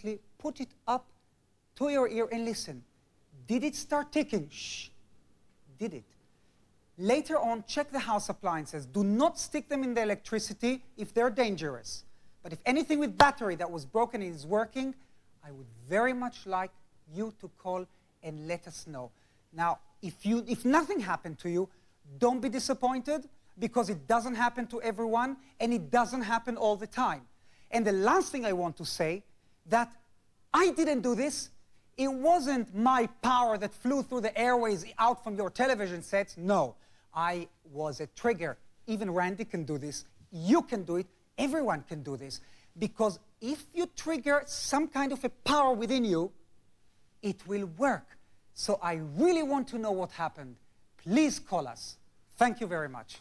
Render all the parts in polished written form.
quickly put it up to your ear and listen. Did it start ticking? Shh. Did it? Later on, check the house appliances. Do not stick them in the electricity if they're dangerous. But if anything with battery that was broken is working, I would very much like you to call and let us know. Now, if nothing happened to you, don't be disappointed, because it doesn't happen to everyone, and it doesn't happen all the time. And the last thing I want to say, that I didn't do this. It wasn't my power that flew through the airways out from your television sets. No, I was a trigger. Even Randi can do this. You can do it. Everyone can do this. Because if you trigger some kind of a power within you, it will work. So I really want to know what happened. Please call us. Thank you very much.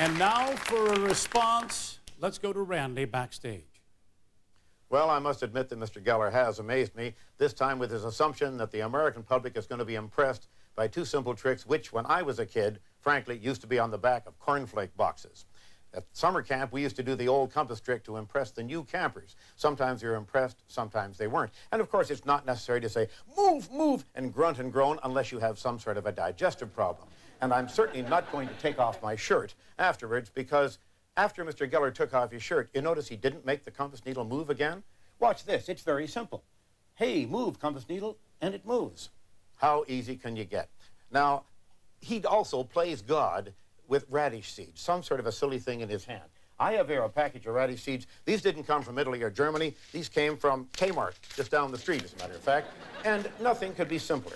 And now for a response, let's go to Randi backstage. Well, I must admit that Mr. Geller has amazed me, this time with his assumption that the American public is going to be impressed by two simple tricks, which, when I was a kid, frankly, used to be on the back of cornflake boxes. At summer camp, we used to do the old compass trick to impress the new campers. Sometimes they were impressed, sometimes they weren't. And of course, it's not necessary to say, move, move, and grunt and groan unless you have some sort of a digestive problem. And I'm certainly not going to take off my shirt afterwards, because after Mr. Geller took off his shirt, you notice he didn't make the compass needle move again? Watch this, it's very simple. Hey, move, compass needle, and it moves. How easy can you get? Now, he also plays God with radish seeds, some sort of a silly thing in his hand. I have here a package of radish seeds. These didn't come from Italy or Germany. These came from Kmart, just down the street, as a matter of fact. And nothing could be simpler.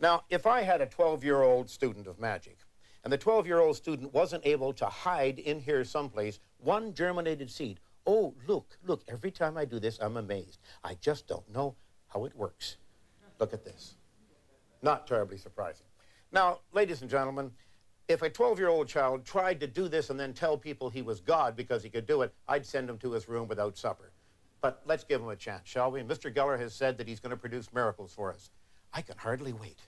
Now, if I had a 12-year-old student of magic, and the 12-year-old student wasn't able to hide in here someplace one germinated seed, oh, look, every time I do this, I'm amazed. I just don't know how it works. Look at this. Not terribly surprising. Now, ladies and gentlemen, if a 12-year-old child tried to do this and then tell people he was God because he could do it, I'd send him to his room without supper. But let's give him a chance, shall we? Mr. Geller has said that he's going to produce miracles for us. I can hardly wait.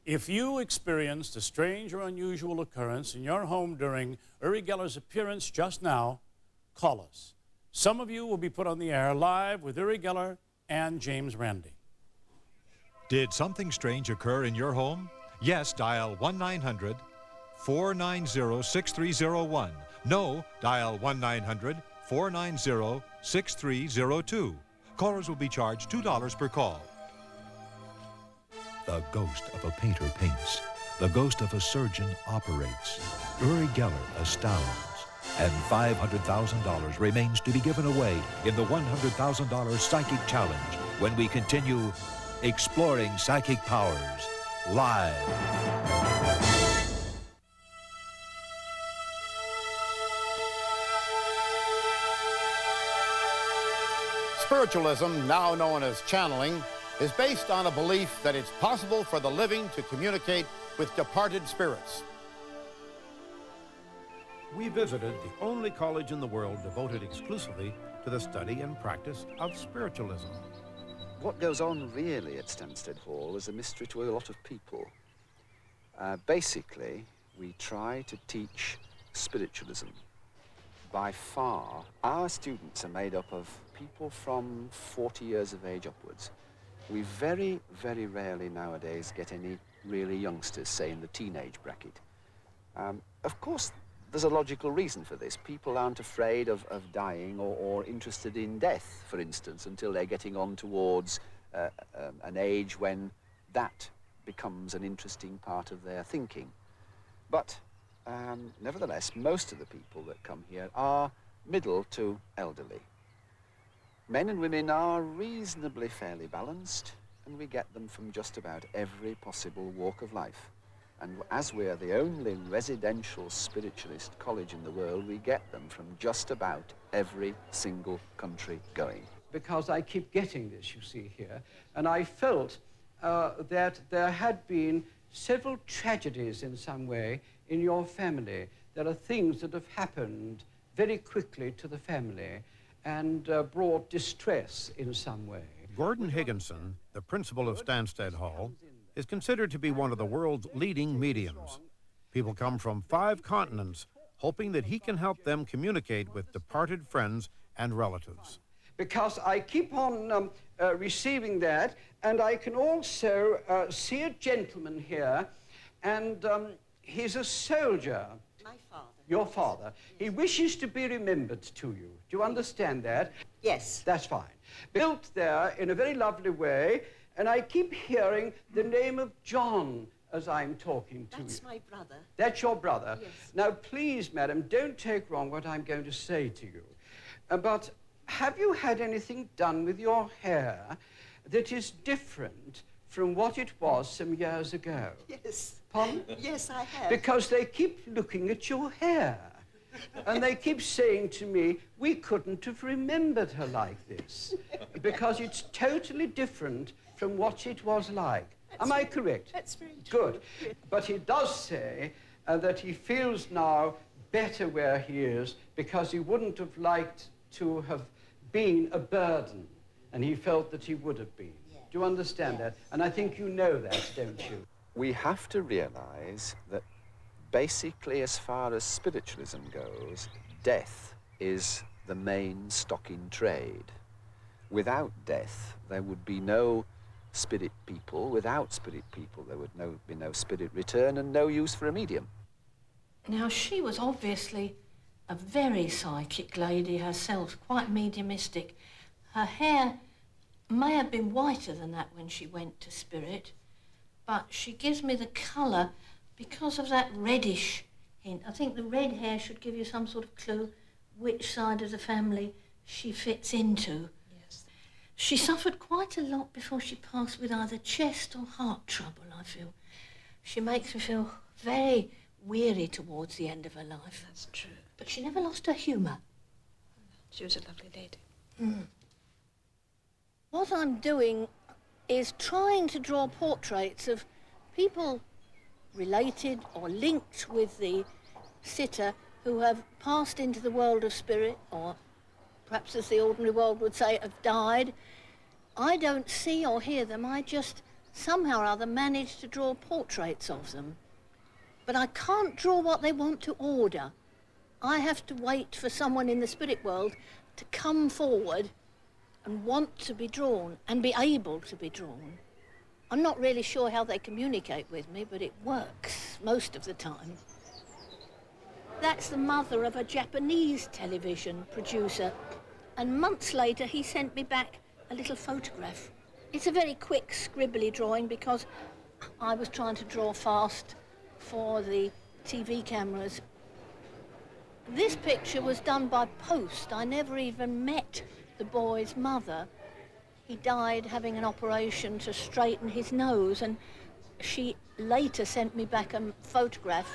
If you experienced a strange or unusual occurrence in your home during Uri Geller's appearance just now, call us. Some of you will be put on the air live with Uri Geller and James Randi. Did something strange occur in your home? Yes, dial 1-900-490-6301. No, dial 1-900-490-6302. Callers will be charged $2 per call. The ghost of a painter paints. The ghost of a surgeon operates. Uri Geller astounds. And $500,000 remains to be given away in the $100,000 Psychic Challenge when we continue exploring psychic powers live. Spiritualism, now known as channeling, is based on a belief that it's possible for the living to communicate with departed spirits. We visited the only college in the world devoted exclusively to the study and practice of spiritualism. What goes on really at Stansted Hall is a mystery to a lot of people. Basically, we try to teach spiritualism. By far, our students are made up of people from 40 years of age upwards. We very, very rarely nowadays get any really youngsters, say in the teenage bracket. Of course, there's a logical reason for this. People aren't afraid of dying or interested in death, for instance, until they're getting on towards an age when that becomes an interesting part of their thinking. But nevertheless, most of the people that come here are middle to elderly. Men and women are reasonably fairly balanced, and we get them from just about every possible walk of life. And as we're the only residential spiritualist college in the world, we get them from just about every single country going. Because I keep getting this, you see here, and I felt that there had been several tragedies in some way in your family. There are things that have happened very quickly to the family and brought distress in some way. Gordon Higginson, the principal of Stansted Hall, is considered to be one of the world's leading mediums. People come from 5 continents, hoping that he can help them communicate with departed friends and relatives. Because I keep on receiving that, and I can also see a gentleman here, and he's a soldier. My father. Your father. He wishes to be remembered to you. Do you understand that? Yes. That's fine. Built there in a very lovely way, and I keep hearing the name of John as I'm talking to you. That's my brother. That's your brother? Yes. Now, please, madam, don't take wrong what I'm going to say to you. But have you had anything done with your hair that is different from what it was some years ago? Yes. Pardon? Yes, I have. Because they keep looking at your hair. And they keep saying to me, we couldn't have remembered her like this. Because it's totally different from what it was like. Am I correct? That's very true. Good. But he does say that he feels now better where he is because he wouldn't have liked to have been a burden. And he felt that he would have been. Yes. Do you understand that? And I think you know that, don't you? We have to realize that basically, as far as spiritualism goes, death is the main stock in trade. Without death, there would be no spirit people. Without spirit people, there would be no spirit return and no use for a medium. Now, she was obviously a very psychic lady herself, quite mediumistic. Her hair may have been whiter than that when she went to spirit, but she gives me the colour because of that reddish hint. I think the red hair should give you some sort of clue which side of the family she fits into. Yes. She suffered quite a lot before she passed with either chest or heart trouble, I feel. She makes me feel very weary towards the end of her life. That's true. But she never lost her humour. She was a lovely lady. Mm. What I'm doing is trying to draw portraits of people related or linked with the sitter who have passed into the world of spirit, or perhaps as the ordinary world would say, have died. I don't see or hear them, I just somehow or other manage to draw portraits of them. But I can't draw what they want to order. I have to wait for someone in the spirit world to come forward and want to be drawn and be able to be drawn. I'm not really sure how they communicate with me, but it works most of the time. That's the mother of a Japanese television producer, and months later he sent me back a little photograph. It's a very quick, scribbly drawing because I was trying to draw fast for the TV cameras. This picture was done by post. I never even met the boy's mother. He died having an operation to straighten his nose, and she later sent me back a photograph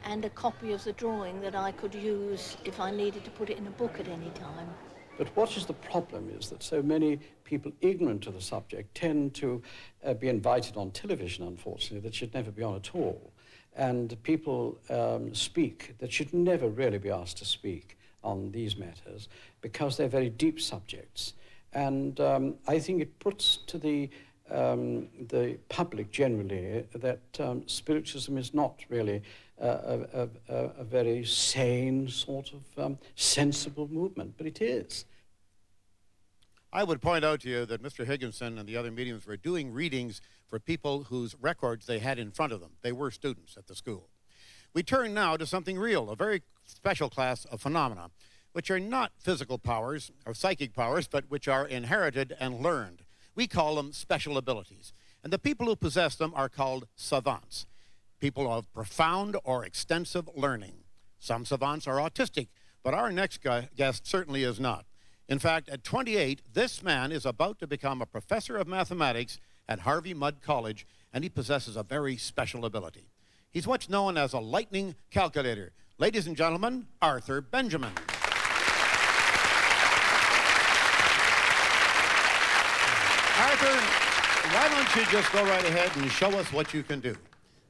and a copy of the drawing that I could use if I needed to put it in a book at any time. But what is the problem is that so many people ignorant of the subject tend to be invited on television, unfortunately, that should never be on at all. And people speak that should never really be asked to speak on these matters because they're very deep subjects. And I think it puts to the public generally that spiritualism is not really a very sane sort of sensible movement, but it is. I would point out to you that Mr. Higginson and the other mediums were doing readings for people whose records they had in front of them. They were students at the school. We turn now to something real, a very special class of phenomena, which are not physical powers or psychic powers, but which are inherited and learned. We call them special abilities. And the people who possess them are called savants, people of profound or extensive learning. Some savants are autistic, but our next guest certainly is not. In fact, at 28, this man is about to become a professor of mathematics at Harvey Mudd College, and he possesses a very special ability. He's what's known as a lightning calculator. Ladies and gentlemen, Arthur Benjamin. Arthur, why don't you just go right ahead and show us what you can do?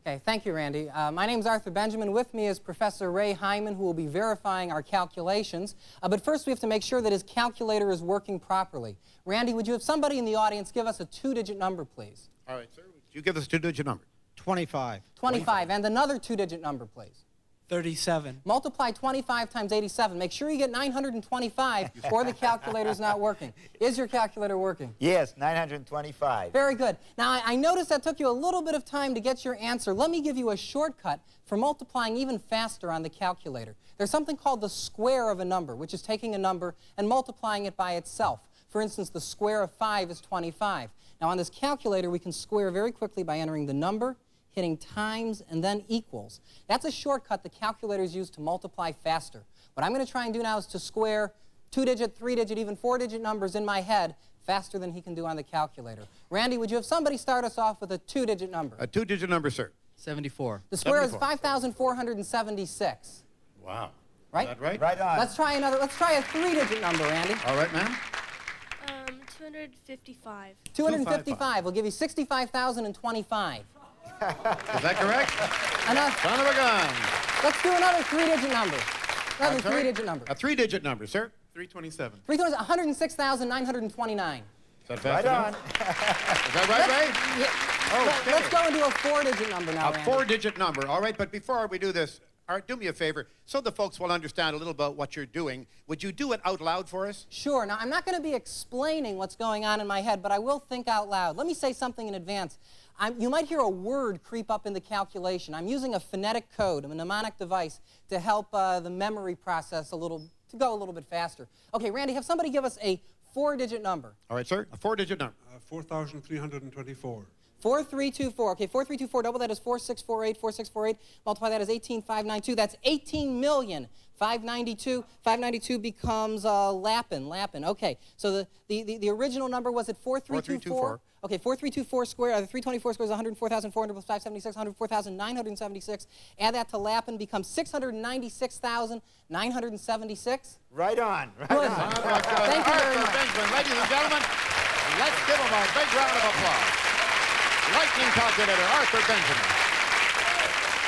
Okay, thank you, Randy. My name's Arthur Benjamin. With me is Professor Ray Hyman, who will be verifying our calculations. But first, we have to make sure that his calculator is working properly. Randy, would you have somebody in the audience give us a two-digit number, please? All right, sir. Would you give us a two-digit number? 25. 25. And another two-digit number, please. 37. Multiply 25 times 87. Make sure you get 925 or the calculator's not working. Is your calculator working? Yes, 925. Very good. Now, I noticed that took you a little bit of time to get your answer. Let me give you a shortcut for multiplying even faster on the calculator. There's something called the square of a number, which is taking a number and multiplying it by itself. For instance, the square of 5 is 25. Now, on this calculator, we can square very quickly by entering the number, hitting times, and then equals. That's a shortcut the calculators use to multiply faster. What I'm going to try and do now is to square two-digit, three-digit, even four-digit numbers in my head faster than he can do on the calculator. Randy, would you have somebody start us off with a two-digit number? A two-digit number, sir. 74. The square 74. is 5,476. Wow. Right? Is that right? Right on. Let's try a three-digit number, Randy. All right, ma'am. 255. 255. We'll give you 65,025. Is that correct? Enough. Son of a gun. Let's do another three-digit number. Another three-digit number. A three-digit number, sir. 327. 106,929. Is that fast Right enough? on. Is that right, Ray? Yeah. Let's go into a four-digit number now, A Randy. four-digit number. All right, but before we do this, Art, do me a favor, so the folks will understand a little about what you're doing. Would you do it out loud for us? Sure. Now, I'm not going to be explaining what's going on in my head, but I will think out loud. Let me say something in advance. You might hear a word creep up in the calculation. I'm using a phonetic code, a mnemonic device, to help the memory process to go a little bit faster. Okay, Randy, have somebody give us a four-digit number. All right, sir. A four-digit number. 4,324. 4324. Okay, 4324. Double that is 4648. 4648. Multiply that is 18,592. That's 18,592,000. 592 becomes Lappin. Okay, so the original number was at 4324. Okay, 4324 squared, the 324 squared is 104,400 plus 576, 104,976. Add that to Lappin becomes 696,976. Right on. Right Good. on. Thank you very much. Benjamin, ladies and gentlemen, let's give him a big round of applause. Lightning calculator, Arthur Benjamin.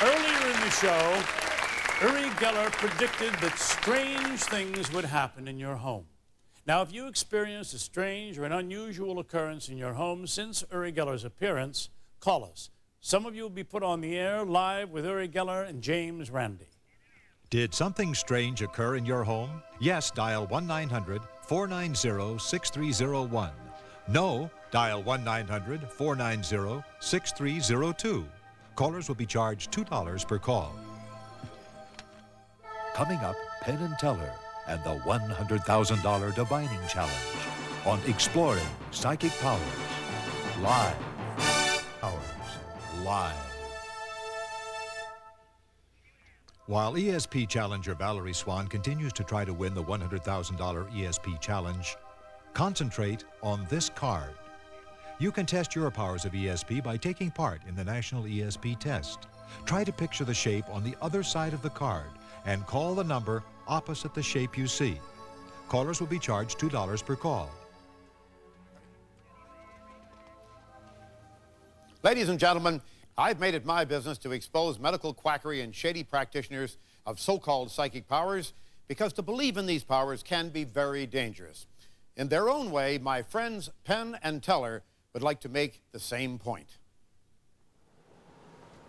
Earlier in the show, Uri Geller predicted that strange things would happen in your home. Now, if you experienced a strange or an unusual occurrence in your home since Uri Geller's appearance, call us. Some of you will be put on the air live with Uri Geller and James Randi. Did something strange occur in your home? Yes, dial 1-900-490-6301. No, dial 1-900-490-6302. Callers will be charged $2 per call. Coming up, Penn and Teller and the $100,000 Divining Challenge on Exploring Psychic Powers. Live. Powers. Live. While ESP challenger Valerie Swan continues to try to win the $100,000 ESP challenge, concentrate on this card. You can test your powers of ESP by taking part in the National ESP test. Try to picture the shape on the other side of the card and call the number opposite the shape you see. Callers will be charged $2 per call. Ladies and gentlemen, I've made it my business to expose medical quackery and shady practitioners of so-called psychic powers because to believe in these powers can be very dangerous. In their own way, my friends Penn and Teller would like to make the same point.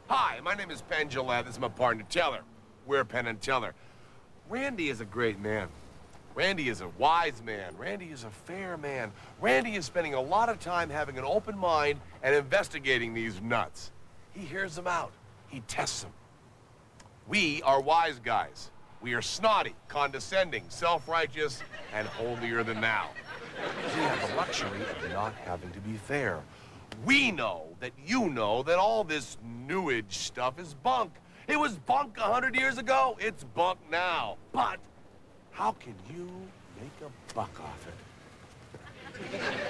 Hi, my name is Penn Gillette. This is my partner Teller. We're Penn and Teller. Randy is a great man. Randy is a wise man. Randy is a fair man. Randy is spending a lot of time having an open mind and investigating these nuts. He hears them out. He tests them. We are wise guys. We are snotty, condescending, self-righteous, and holier than thou. We have the luxury of not having to be fair. We know that you know that all this New Age stuff is bunk. It was bunk 100 years ago. It's bunk now. But how can you make a buck off it?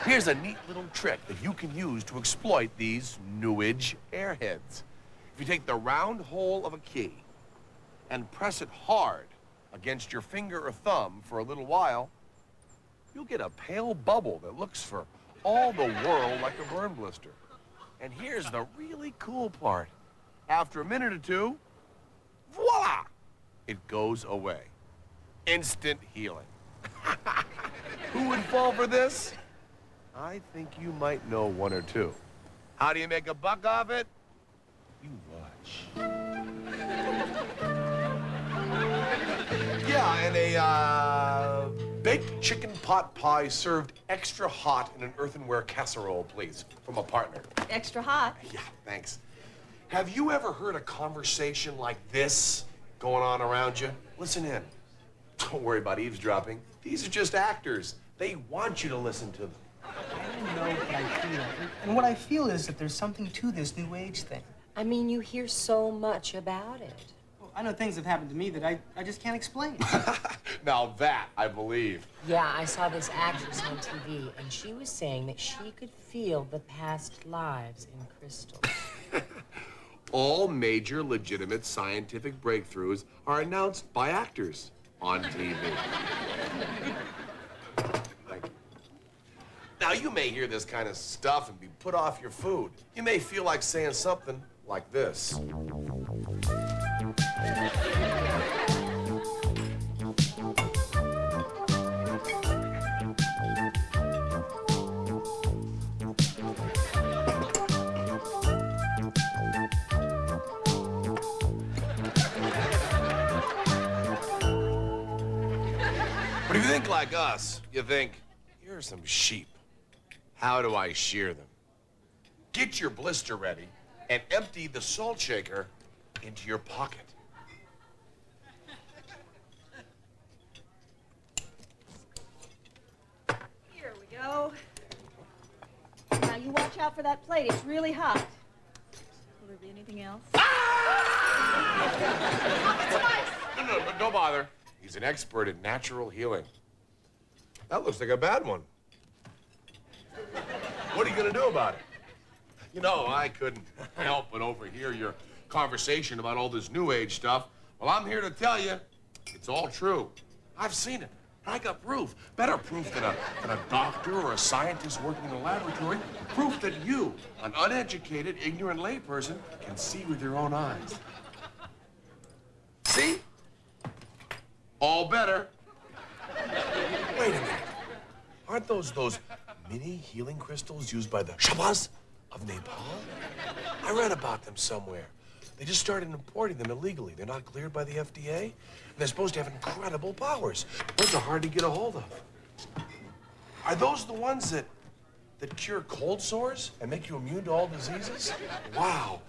Here's a neat little trick that you can use to exploit these New Age airheads. If you take the round hole of a key and press it hard against your finger or thumb for a little while, you'll get a pale bubble that looks for all the world like a burn blister. And here's the really cool part. After a minute or two, voila! It goes away. Instant healing. Who would fall for this? I think you might know one or two. How do you make a buck off it? Yeah, and a baked chicken pot pie served extra hot in an earthenware casserole, please, from a partner. Extra hot. Yeah, thanks. Have you ever heard a conversation like this going on around you? Listen in. Don't worry about eavesdropping. These are just actors. They want you to listen to them. I know what I feel. And what I feel is that there's something to this New Age thing. I mean, you hear so much about it. Well, I know things have happened to me that I just can't explain. Now that I believe. Yeah, I saw this actress on TV, and she was saying that she could feel the past lives in crystals. All major legitimate scientific breakthroughs are announced by actors on TV. Now, you may hear this kind of stuff and be put off your food. You may feel like saying something like this. But if you think like us, you think, here are some sheep. How do I shear them? Get your blister ready and empty the salt shaker into your pocket. Here we go. Now you watch out for that plate. It's really hot. Will there be anything else? No, don't bother. He's an expert in natural healing. That looks like a bad one. What are you going to do about it? You know, I couldn't help but overhear your conversation about all this New Age stuff. Well, I'm here to tell you, it's all true. I've seen it. I got proof. Better proof than a doctor or a scientist working in a laboratory. Proof that you, an uneducated, ignorant layperson, can see with your own eyes. See? All better. Wait a minute. Aren't those mini healing crystals used by the Shabas of Nepal? I read about them somewhere. They just started importing them illegally. They're not cleared by the FDA, and they're supposed to have incredible powers. Those are hard to get a hold of. Are those the ones that cure cold sores and make you immune to all diseases? Wow.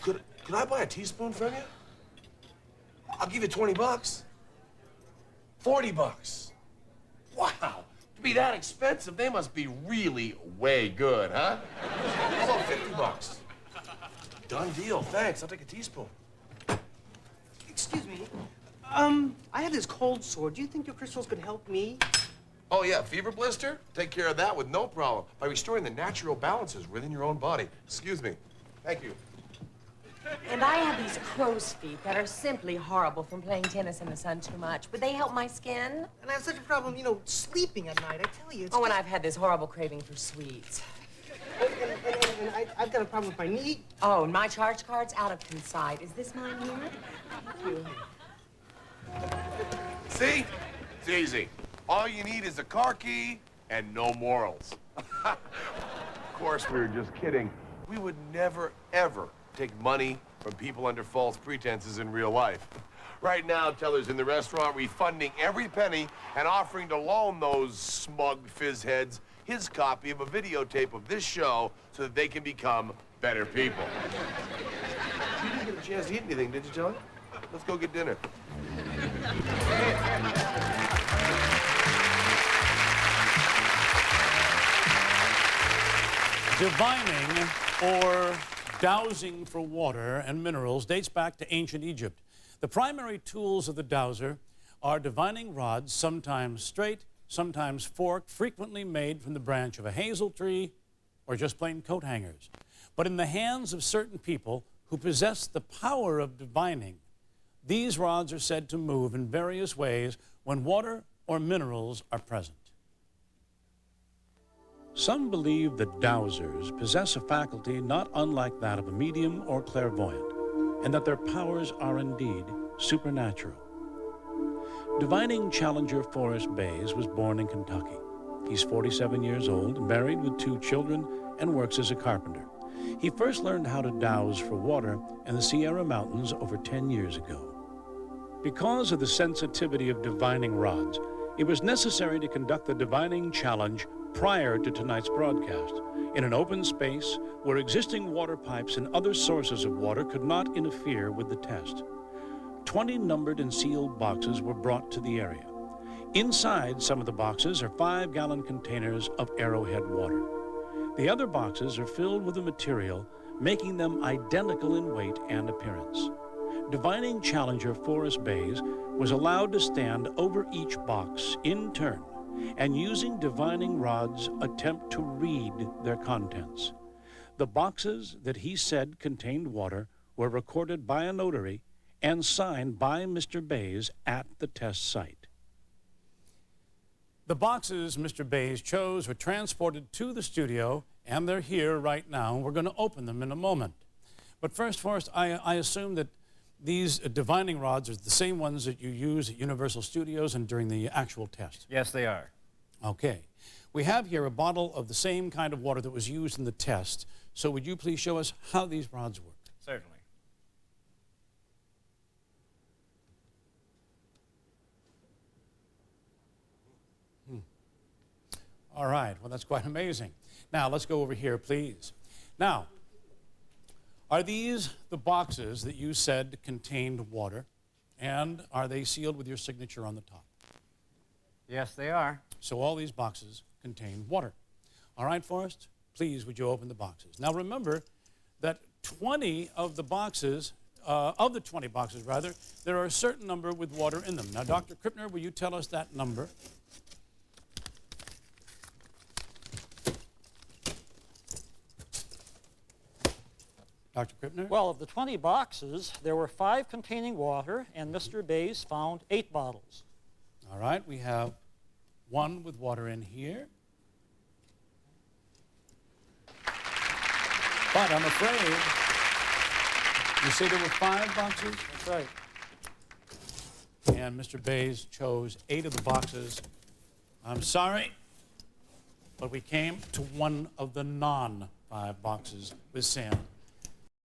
Could I buy a teaspoon from you? I'll give you 20 bucks. 40 bucks. Wow. To be that expensive, they must be really way good, huh? How about 50 bucks? Done deal. Thanks. I'll take a teaspoon. Excuse me. I have this cold sore. Do you think your crystals could help me? Oh, yeah, fever blister? Take care of that with no problem by restoring the natural balances within your own body. Excuse me. Thank you. And I have these crow's feet that are simply horrible from playing tennis in the sun too much. Would they help my skin? And I have such a problem, sleeping at night. I tell you, it's Oh, and I've had this horrible craving for sweets. And I've got a problem with my knee. Oh, and my charge card's out of consight. Is this mine here? Thank you. See? It's easy. All you need is a car key and no morals. Of course, we were just kidding. We would never, ever take money from people under false pretenses in real life. Right now, tellers in the restaurant refunding every penny and offering to loan those smug fizz heads his copy of a videotape of this show so that they can become better people. You didn't get a chance to eat anything, did you, John? Let's go get dinner. Divining, or dowsing for water and minerals, dates back to ancient Egypt. The primary tools of the dowser are divining rods, sometimes straight, sometimes forked, frequently made from the branch of a hazel tree or just plain coat hangers. But in the hands of certain people who possess the power of divining, these rods are said to move in various ways when water or minerals are present. Some believe that dowsers possess a faculty not unlike that of a medium or clairvoyant, and that their powers are indeed supernatural. Divining Challenger Forrest Bays was born in Kentucky. He's 47 years old, married with 2 children, and works as a carpenter. He first learned how to dowse for water in the Sierra Mountains over 10 years ago. Because of the sensitivity of divining rods, it was necessary to conduct the divining challenge prior to tonight's broadcast in an open space where existing water pipes and other sources of water could not interfere with the test. 20 numbered and sealed boxes were brought to the area. Inside some of the boxes are 5-gallon containers of Arrowhead water. The other boxes are filled with a material making them identical in weight and appearance. Divining challenger Forrest Bays was allowed to stand over each box in turn and using divining rods attempt to read their contents. The boxes that he said contained water were recorded by a notary and signed by Mr. Bays at the test site. The boxes Mr. Bays chose were transported to the studio, and they're here right now. We're going to open them in a moment. But first, Forrest, I assume that these divining rods are the same ones that you use at Universal Studios and during the actual test. Yes, they are. Okay. We have here a bottle of the same kind of water that was used in the test. So would you please show us how these rods work? Certainly. All right. Well, that's quite amazing. Now, let's go over here, please. Now, are these the boxes that you said contained water? And are they sealed with your signature on the top? Yes, they are. So all these boxes contain water. All right, Forrest, please would you open the boxes. Now remember that 20 of the boxes, of the 20 boxes rather, there are a certain number with water in them. Now, Dr. Krippner, will you tell us that number? Dr. Krippner? Well, of the 20 boxes, there were 5 containing water, and Mr. Bays found 8 bottles. All right, we have 1 with water in here. But I'm afraid you say there were 5 boxes? That's right. And Mr. Bays chose 8 of the boxes. I'm sorry, but we came to one of the non-5 boxes with sand.